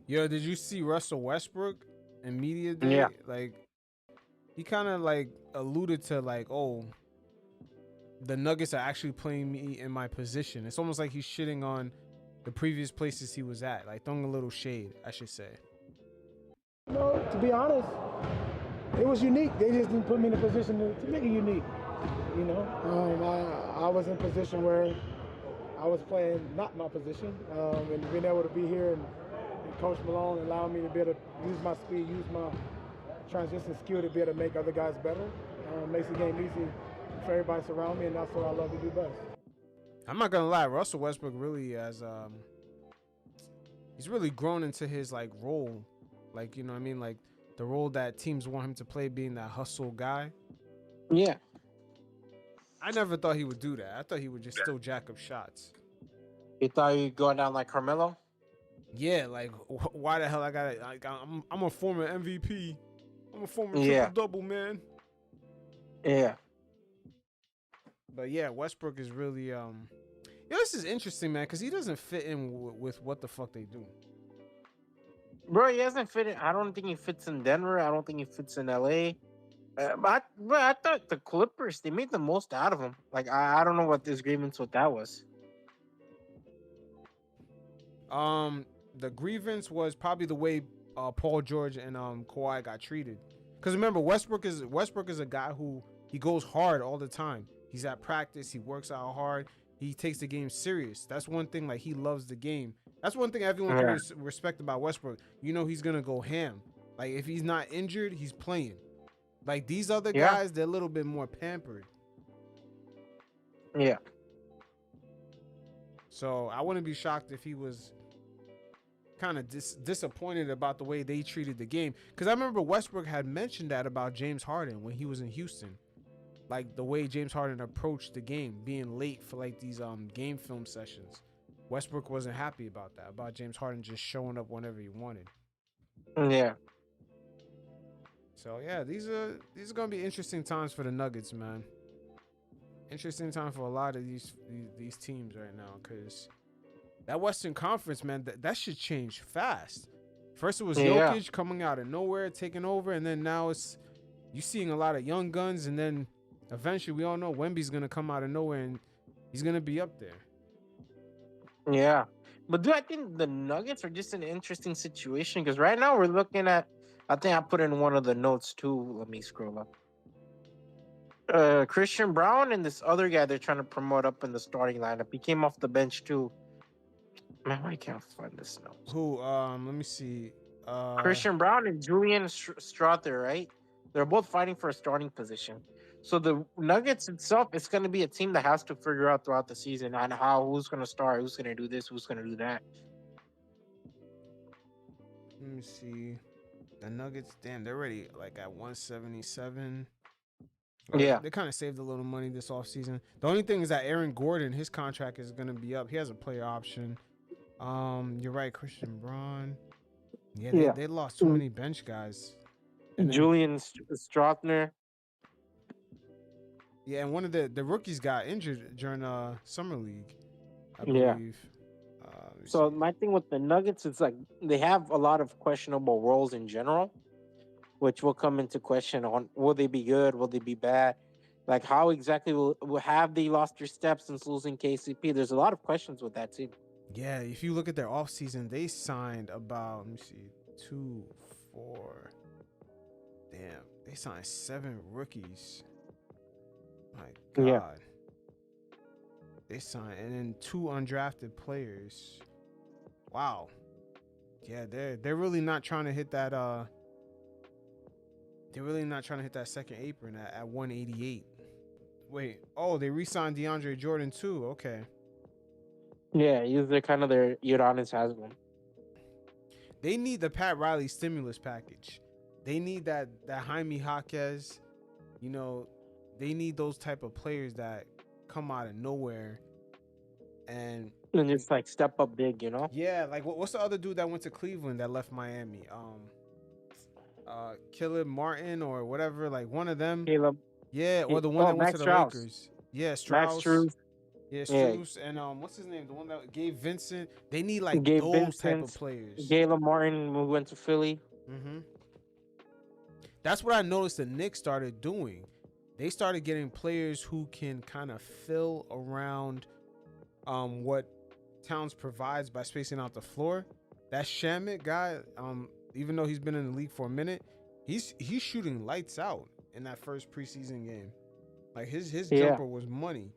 Yo, did you see Russell Westbrook in media Yeah. day? Like, he kind of like alluded to like, oh, the Nuggets are actually playing me in my position. It's almost like he's shitting on the previous places he was at, like throwing a little shade, I should say. To be honest, it was unique. They just didn't put me in a position to make it unique. I was in a position where I was playing not my position, and being able to be here and Coach Malone allowed me to be able to use my speed, use my transition skill to be able to make other guys better. Makes the game easy for everybody surround me, and that's what I love to do best. I'm not gonna lie, Russell Westbrook really has he's really grown into his like role, like, you know what I mean, like the role that teams want him to play, being that hustle guy. Yeah. I never thought he would do that. I thought he would just still jack up shots. You thought you'd go down like Carmelo? Yeah, like why the hell I got it? Like, I'm a former MVP. I'm a former Yeah. triple double man. Yeah. But yeah, Westbrook is really this is interesting, man, because he doesn't fit in with what the fuck they do. Bro, he hasn't fit in. I don't think he fits in Denver. I don't think he fits in LA. But I thought the Clippers, they made the most out of him. Like, I don't know what this grievance with that was. The grievance was probably the way Paul George and Kawhi got treated. Because remember, Westbrook is a guy who he goes hard all the time. He's at practice. He works out hard. He takes the game serious. That's one thing. Like, he loves the game. That's one thing everyone can respect about Westbrook. You know, he's gonna go ham. Like, if he's not injured, he's playing. Like, these other guys, they're a little bit more pampered. Yeah. So I wouldn't be shocked if he was kind of disappointed about the way they treated the game. Because I remember Westbrook had mentioned that about James Harden when he was in Houston. Like, the way James Harden approached the game, being late for like these game film sessions. Westbrook wasn't happy about that, about James Harden just showing up whenever he wanted. Yeah. So yeah, these are gonna be interesting times for the Nuggets, man. Interesting time for a lot of these teams right now, because that Western Conference, man, that should change fast. First it was Jokic coming out of nowhere, taking over, and then now it's you seeing a lot of young guns, and then eventually we all know Wemby's gonna come out of nowhere and he's gonna be up there. Yeah. But do I think the Nuggets are just an interesting situation? Because right now we're looking at, I think I put in one of the notes too. Let me scroll up. Christian Brown and this other guy they're trying to promote up in the starting lineup. He came off the bench too. Man, I can't find this note. Who? Let me see. Christian Brown and Julian Strother, right? They're both fighting for a starting position. So the Nuggets itself, it's going to be a team that has to figure out throughout the season on who's going to start, who's going to do this, who's going to do that. Let me see. The Nuggets, damn, they're already like at 177. Yeah. They kind of saved a little money this offseason. The only thing is that Aaron Gordon, his contract is going to be up. He has a player option. You're right, Christian Braun. Yeah, they lost too many bench guys. And Julian Strother. Yeah, and one of the rookies got injured during summer league, I believe. So my thing with the Nuggets is like they have a lot of questionable roles in general, which will come into question on will they be good, will they be bad, like how exactly will have they lost their steps since losing KCP? There's a lot of questions with that too. Yeah, if you look at their offseason, they signed about, let me see, 2, 4. Damn, they signed 7 rookies. My God. Yeah. They signed, and then 2 undrafted players. Wow. Yeah, they're really not trying to hit that they're really not trying to hit that second apron at 188. Wait, they re-signed DeAndre Jordan too. Okay. Yeah, he's kind of their Udonis Haslam. They need the Pat Riley stimulus package. They need that Jaime Jaquez. You know, they need those type of players that come out of nowhere and just like step up big, you know? Yeah, like what's the other dude that went to Cleveland that left Miami? Caleb Martin or whatever, like one of them. Caleb. Yeah, or the one that went to the Strauss. Lakers. Yeah, Strauss. Yeah, Yeah, Struce and what's his name? The one that Gabe Vincent. They need like Gabe those type of Vincent, players. Galen Martin, who went to Philly. hmm That's what I noticed the Knicks started doing. They started getting players who can kind of fill around what Towns provides by spacing out the floor. That Shamit guy, even though he's been in the league for a minute, he's shooting lights out in that first preseason game. Like his Yeah, jumper was money.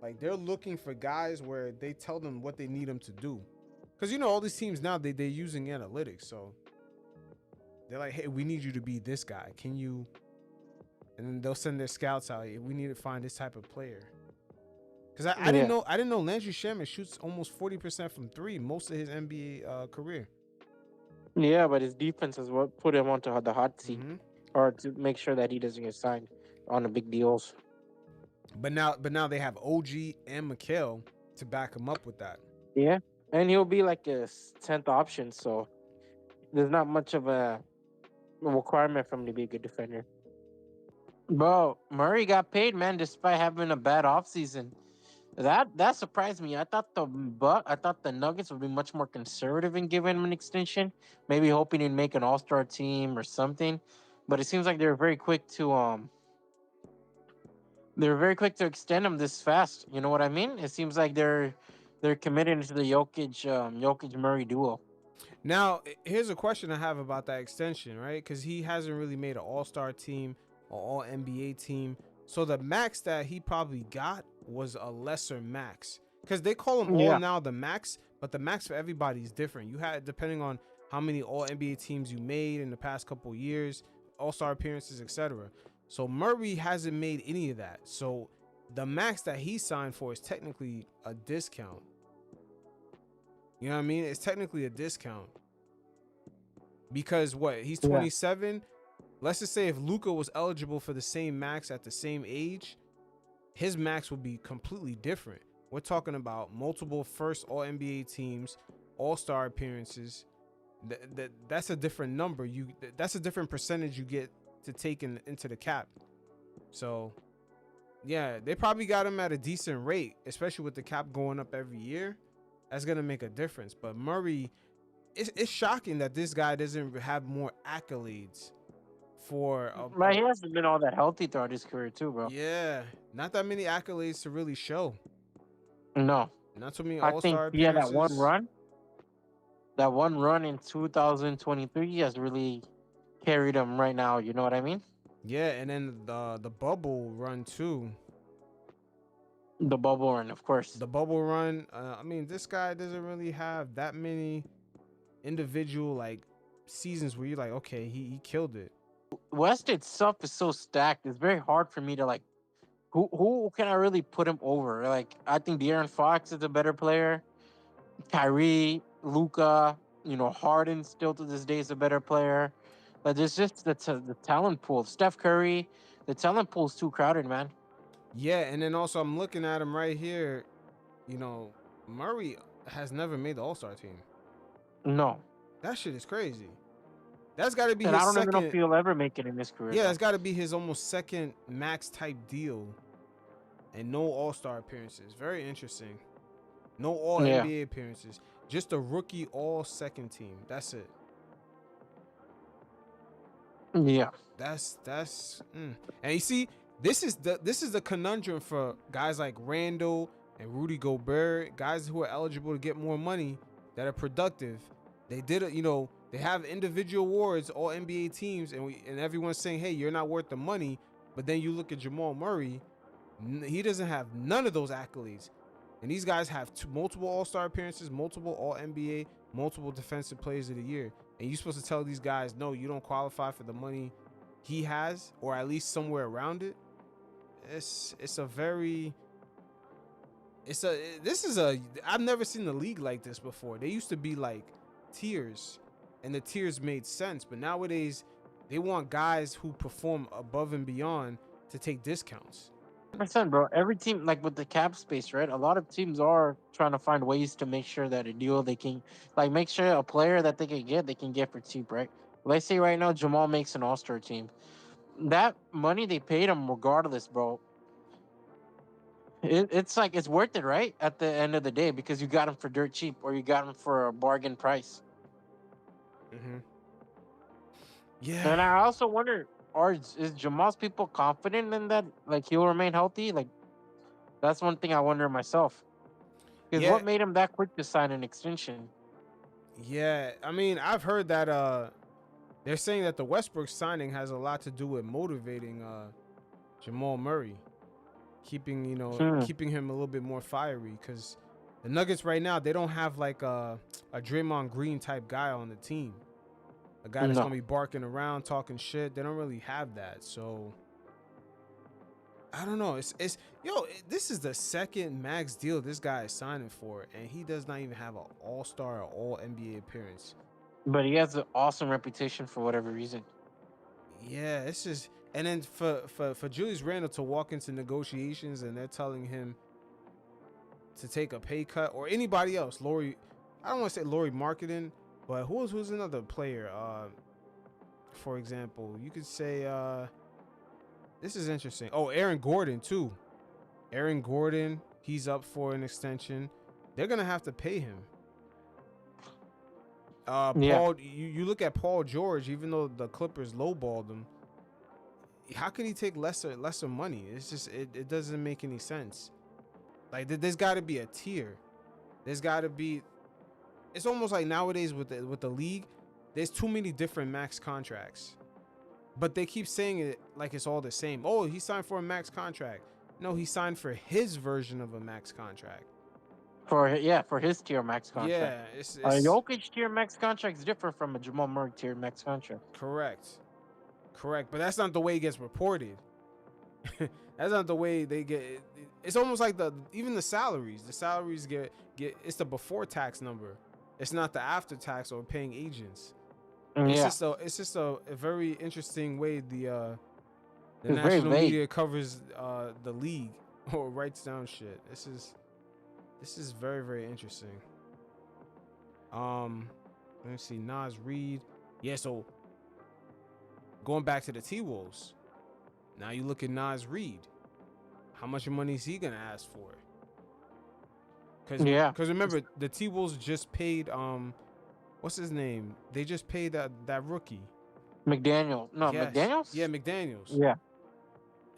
Like they're looking for guys where they tell them what they need them to do. Cause all these teams now they're using analytics, so they're like, hey, we need you to be this guy. Can you? And then they'll send their scouts out. "Hey, we need to find this type of player. Cause I didn't yeah, know Landry Shamet shoots almost 40% from three most of his NBA career. yeah. But his defense is what put him onto the hot seat, hmm or to make sure that he doesn't get signed on the big deals. But now they have OG and Mikhail to back him up with that. Yeah, and he'll be like a 10th option, so there's not much of a requirement for him to be a good defender. Bro, Murray got paid, man, despite having a bad offseason. That surprised me. I thought the Nuggets would be much more conservative in giving him an extension, maybe hoping he'd make an All-Star team or something. But it seems like they're very quick to extend him this fast. You know what I mean? It seems like they're committed to the Jokic Murray duo. Now, here's a question I have about that extension, right? Because he hasn't really made an All-Star team or All NBA team. So the max that he probably got was a lesser max. Because they call them all Yeah, now the max, but the max for everybody is different. You had depending on how many All NBA teams you made in the past couple years, All-Star appearances, etc. So Murray hasn't made any of that. So the max that he signed for is technically a discount. You know what I mean? It's technically a discount because what he's yeah, 27. Let's just say if Luka was eligible for the same max at the same age, his max would be completely different. We're talking about multiple first All NBA teams, All Star appearances. That's a different number. That's a different percentage you get to take into the cap. So yeah, they probably got him at a decent rate, especially with the cap going up every year. That's gonna make a difference. But Murray, it's shocking that this guy doesn't have more accolades for but he hasn't been all that healthy throughout his career too, bro. yeah, not that many accolades to really show. No, Not so many I All think Star he had that one appearances. run. That one run in 2023 has really carried him right now. You know what I mean? Yeah, and then the bubble run too. The bubble run, of course. The bubble run. I mean, this guy doesn't really have that many individual like seasons where you're like, okay, he killed it. West itself is so stacked. It's very hard for me to like who can I really put him over? Like I think De'Aaron Fox is a better player. Kyrie, Luca, Harden still to this day is a better player. But there's just the talent pool. Steph Curry, the talent pool is too crowded, man. Yeah, and then also I'm looking at him right here. You know, Murray has never made the All Star team. No. That shit is crazy. That's got to be And his I don't even know if second. he'll ever make it in his career, Yeah, though. it's got to be his almost second max type deal, and no All Star appearances. Very interesting. No All Yeah. NBA appearances. Just a rookie All Second team. That's it. Yeah. And you see, this is the conundrum for guys like Randall and Rudy Gobert, guys who are eligible to get more money that are productive. They did it, they have individual awards, all NBA teams, and everyone's saying, hey, you're not worth the money. But then you look at Jamal Murray, he doesn't have none of those accolades. And these guys have multiple All-Star appearances, multiple All-NBA, multiple Defensive Players of the Year. And you're supposed to tell these guys, no, you don't qualify for the money he has, or at least somewhere around it. I've never seen the league like this before. They used to be like tiers, and the tiers made sense. But nowadays, they want guys who perform above and beyond to take discounts. 100%, bro. Every team, like with the cap space, right? A lot of teams are trying to find ways to make sure that a deal they can, like, make sure a player that they can get for cheap, right? Let's say right now Jamal makes an All-Star team. That money they paid him, regardless, bro. It's like it's worth it, right? At the end of the day, because you got him for dirt cheap, or you got him for a bargain price. Mm-hmm. Yeah. And I also wonder, is Jamal's people confident in that? Like he'll remain healthy? Like that's one thing I wonder myself. Because Yeah. what made him that quick to sign an extension? Yeah. I mean, I've heard that they're saying that the Westbrook signing has a lot to do with motivating Jamal Murray, Hmm. keeping him a little bit more fiery, because the Nuggets right now, they don't have like a Draymond Green type guy on the team. A guy that's No, gonna be barking around, talking shit. They don't really have that. So I don't know. This is the second max deal this guy is signing for, and he does not even have an All-Star or All NBA appearance. but he has an awesome reputation for whatever reason. Yeah, it's just, and then for Julius Randle to walk into negotiations and they're telling him to take a pay cut, or anybody else, I don't want to say Laurie Marketing, but who's another player? For example, you could say this is interesting. Oh, Aaron Gordon too. Aaron Gordon, he's up for an extension. They're gonna have to pay him. Yeah, Paul, you look at Paul George, even though the Clippers lowballed him, how can he take lesser money? It's just it doesn't make any sense. Like there's got to be a tier. There's got to be. It's almost like nowadays with the league, there's too many different max contracts, but they keep saying it like it's all the same. Oh, he signed for a max contract. No, he signed for his version of a max contract. for his tier max contract. Yeah, it's Jokic tier max contract is different from a Jamal Murray tier max contract. correct, but that's not the way it gets reported. That's not the way they get. It's almost like even the salaries. The salaries get it's the before tax number. It's not the after tax or paying agents. Yeah, It's just a very interesting way the it's very national vague. media covers the league or writes down shit. This is very, very interesting. Let me see. Nas Reed. Yeah, so going back to the T-Wolves. Now you look at Nas Reed. How much money is he gonna ask for? Because remember, the T-Wolves just paid what's his name? They just paid that rookie. McDaniel. No, Yes. McDaniels? Yeah, McDaniels. Yeah.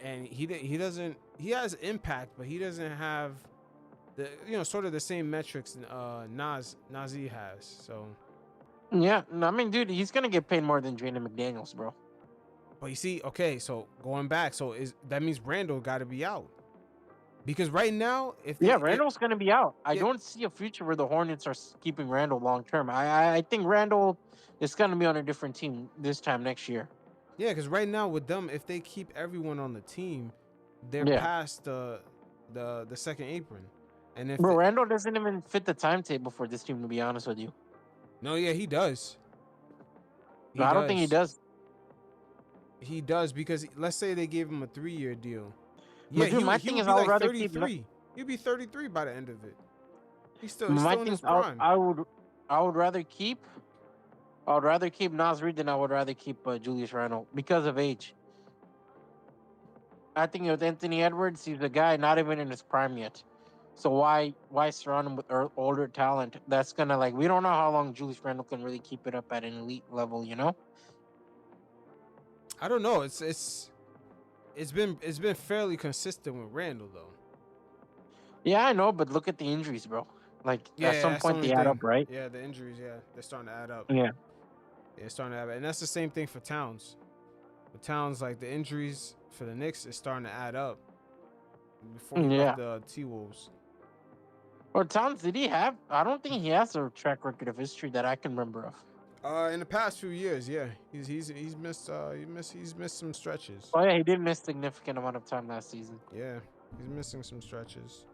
And he doesn't, he has impact, but he doesn't have the sort of the same metrics Nazi has. So Yeah. No, I mean, dude, he's going to get paid more than Jaden McDaniels, bro. but you see, okay, so going back, so that means Randall got to be out. Because right now, Randall's going to be out. I don't see a future where the Hornets are keeping Randall long term. I think Randall is going to be on a different team this time next year. Yeah, because right now with them, if they keep everyone on the team, they're past the second apron. And if Randall doesn't even fit the timetable for this team, to be honest with you. No, yeah, he does. I don't think he does. He does, because let's say they gave him a 3-year deal. Yeah, dude, my thing is, I would rather 33. He'll be 33 by the end of it. He's still in his prime. prime. I would rather keep Nas Reed than I would rather keep Julius Randle because of age. I think with Anthony Edwards, he's a guy not even in his prime yet. So why surround him with older talent? That's gonna, like, we don't know how long Julius Randle can really keep it up at an elite level, you know? I don't know. It's been fairly consistent with Randall though. Yeah, I know, but look at the injuries, bro. Like, at some point they add up, right? Yeah, the injuries, they're starting to add up. Yeah, it's starting to add up, and that's the same thing for Towns. With Towns, like, the injuries for the Knicks is starting to add up. Before he left the T-Wolves. Or Towns, did he have? I don't think he has a track record of history that I can remember of. In the past few years, yeah, he's missed some stretches. Oh yeah, he did miss a significant amount of time last season. Yeah, he's missing some stretches.